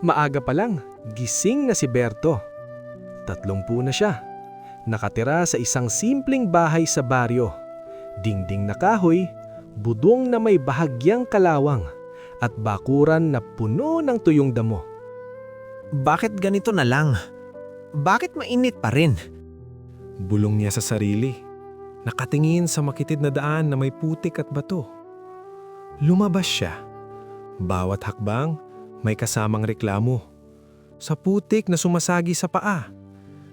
Maaga pa lang, gising na si Berto. 30 na siya. Nakatira sa isang simpleng bahay sa baryo. Dingding na kahoy, budong na may bahagyang kalawang, at bakuran na puno ng tuyong damo. Bakit ganito na lang? Bakit mainit pa rin? Bulong niya sa sarili. Nakatingin sa makitid na daan na may putik at bato. Lumabas siya. Bawat hakbang, may kasamang reklamo. Sa putik na sumasagi sa paa.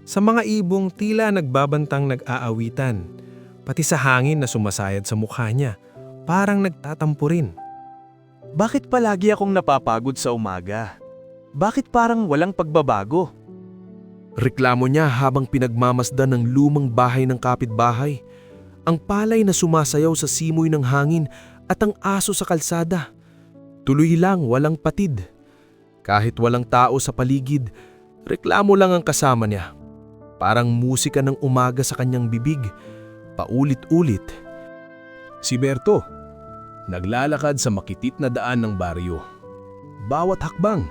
Sa mga ibong tila nagbabantang nag-aawitan. Pati sa hangin na sumasayad sa mukha niya, parang nagtatampo rin. Bakit palagi akong napapagod sa umaga? Bakit parang walang pagbabago? Reklamo niya habang pinagmamasdan ng lumang bahay ng kapitbahay. Ang palay na sumasayaw sa simoy ng hangin at ang aso sa kalsada. Tuloy lang, walang patid. Kahit walang tao sa paligid, reklamo lang ang kasama niya. Parang musika ng umaga sa kanyang bibig, paulit-ulit. Si Berto, naglalakad sa makitit na daan ng baryo. Bawat hakbang,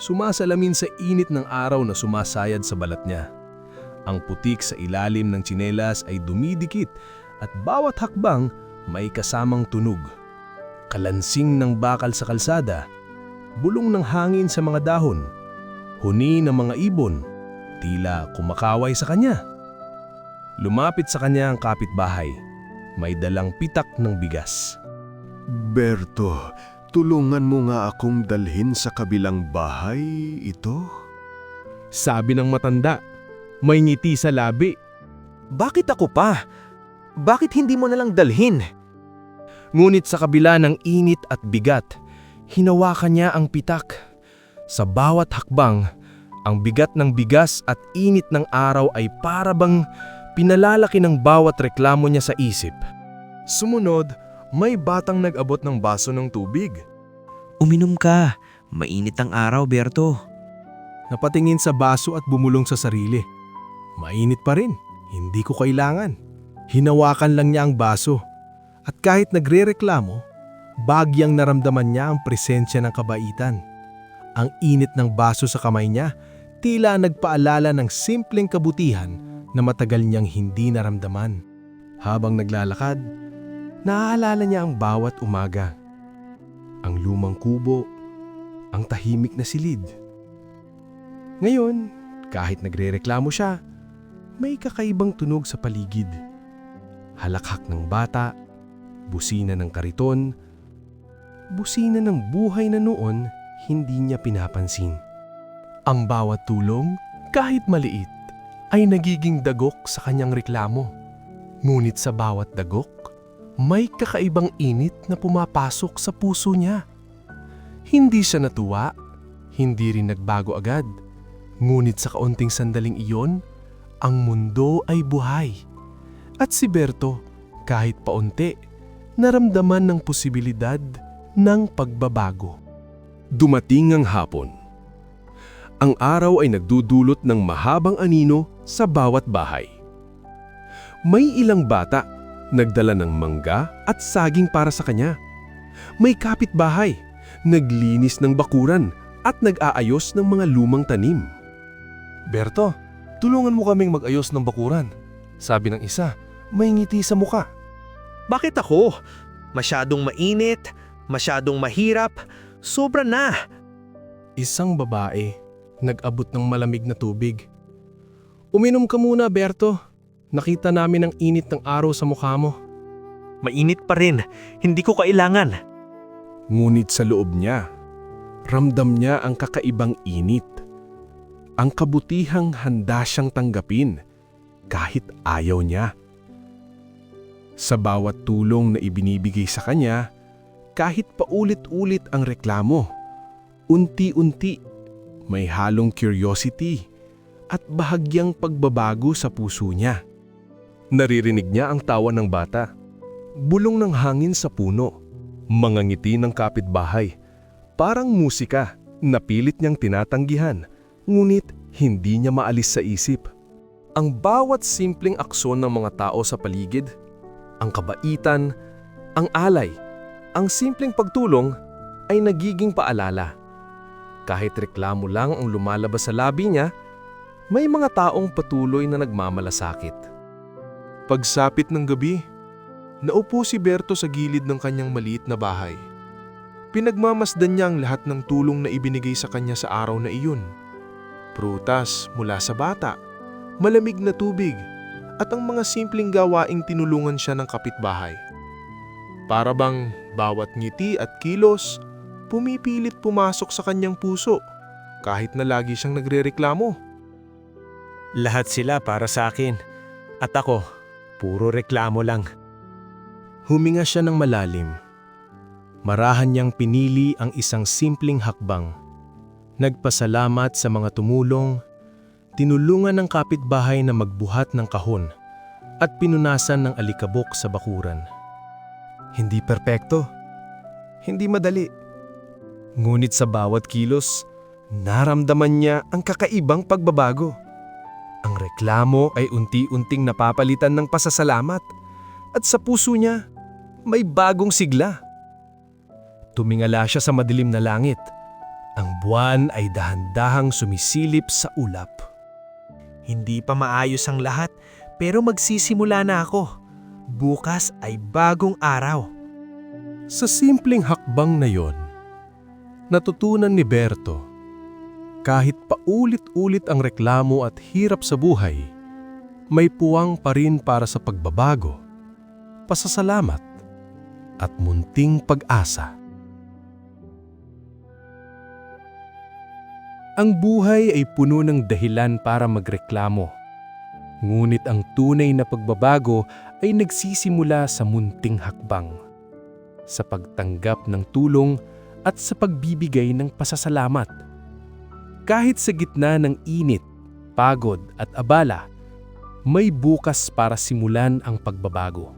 sumasalamin sa init ng araw na sumasayad sa balat niya. Ang putik sa ilalim ng tsinelas ay dumidikit at bawat hakbang may kasamang tunog. Kalansing ng bakal sa kalsada, bulong ng hangin sa mga dahon, huni ng mga ibon, tila kumakaway sa kanya. Lumapit sa kanya ang kapitbahay, may dalang pitak ng bigas. Berto, tulungan mo nga akong dalhin sa kabilang bahay ito? Sabi ng matanda, may ngiti sa labi. Bakit ako pa? Bakit hindi mo nalang dalhin? Ngunit sa kabila ng init at bigat, hinawakan niya ang pitak. Sa bawat hakbang, ang bigat ng bigas at init ng araw ay parabang pinalalaki ng bawat reklamo niya sa isip. Sumunod, may batang nag-abot ng baso ng tubig. Uminom ka. Mainit ang araw, Berto. Napatingin sa baso at bumulong sa sarili. Mainit pa rin, hindi ko kailangan. Hinawakan lang niya ang baso. At kahit nagrereklamo, bagyang naramdaman niya ang presensya ng kabaitan. Ang init ng baso sa kamay niya, tila nagpaalala ng simpleng kabutihan na matagal niyang hindi naramdaman. Habang naglalakad, naaalala niya ang bawat umaga. Ang lumang kubo, ang tahimik na silid. Ngayon, kahit nagrereklamo siya, may kakaibang tunog sa paligid. Halakhak ng bata, busina ng kariton, busina ng buhay na noon hindi niya pinapansin. Ang bawat tulong, kahit maliit, ay nagiging dagok sa kanyang reklamo. Ngunit sa bawat dagok, may kakaibang init na pumapasok sa puso niya. Hindi siya natuwa, hindi rin nagbago agad. Ngunit sa kaunting sandaling iyon, ang mundo ay buhay. At si Berto, kahit paunti, naramdaman ng posibilidad ng pagbabago. Dumating ang hapon. Ang araw ay nagdudulot ng mahabang anino sa bawat bahay. May ilang bata nagdala ng mangga at saging para sa kanya. May kapitbahay, naglinis ng bakuran at nag-aayos ng mga lumang tanim. Berto, tulungan mo kaming mag-ayos ng bakuran, sabi ng isa, may ngiti sa muka. Bakit ako? Masyadong mainit, masyadong mahirap, sobra na. Isang babae, nag-abot ng malamig na tubig. Uminom ka muna, Berto. Nakita namin ang init ng araw sa mukha mo. Mainit pa rin, hindi ko kailangan. Ngunit sa loob niya, ramdam niya ang kakaibang init. Ang kabutihang handa siyang tanggapin kahit ayaw niya. Sa bawat tulong na ibinibigay sa kanya, kahit paulit-ulit ang reklamo, unti-unti may halong curiosity at bahagyang pagbabago sa puso niya. Naririnig niya ang tawa ng bata, bulong ng hangin sa puno, mga ngiti ng kapitbahay, parang musika na pilit niyang tinatanggihan, ngunit hindi niya maalis sa isip. Ang bawat simpleng aksyon ng mga tao sa paligid, ang kabaitan, ang alay, ang simpleng pagtulong ay nagiging paalala. Kahit reklamo lang ang lumalabas sa labi niya, may mga taong patuloy na nagmamalasakit. Pagsapit ng gabi, naupo si Berto sa gilid ng kanyang maliit na bahay. Pinagmamasdan niya ang lahat ng tulong na ibinigay sa kanya sa araw na iyon. Prutas mula sa bata, malamig na tubig, at ang mga simpleng gawaing tinulungan siya ng kapitbahay. Para bang bawat ngiti at kilos, pumipilit pumasok sa kanyang puso, kahit na lagi siyang nagrereklamo. Lahat sila para sa akin. At ako, puro reklamo lang. Huminga siya ng malalim. Marahan niyang pinili ang isang simpleng hakbang. Nagpasalamat sa mga tumulong, tinulungan ng kapitbahay na magbuhat ng kahon, at pinunasan ng alikabok sa bakuran. Hindi perpekto. Hindi madali. Ngunit sa bawat kilos, naramdaman niya ang kakaibang pagbabago. Ang reklamo ay unti-unting napapalitan ng pasasalamat, at sa puso niya, may bagong sigla. Tumingala siya sa madilim na langit. Ang buwan ay dahan-dahang sumisilip sa ulap. Hindi pa maayos ang lahat, pero magsisimula na ako. Bukas ay bagong araw. Sa simpleng hakbang na yon, natutunan ni Berto, kahit paulit-ulit ang reklamo at hirap sa buhay, may puwang pa rin para sa pagbabago, pasasalamat, at munting pag-asa. Ang buhay ay puno ng dahilan para magreklamo. Ngunit ang tunay na pagbabago ay nagsisimula sa munting hakbang, sa pagtanggap ng tulong at sa pagbibigay ng pasasalamat. Kahit sa gitna ng init, pagod at abala, may bukas para simulan ang pagbabago.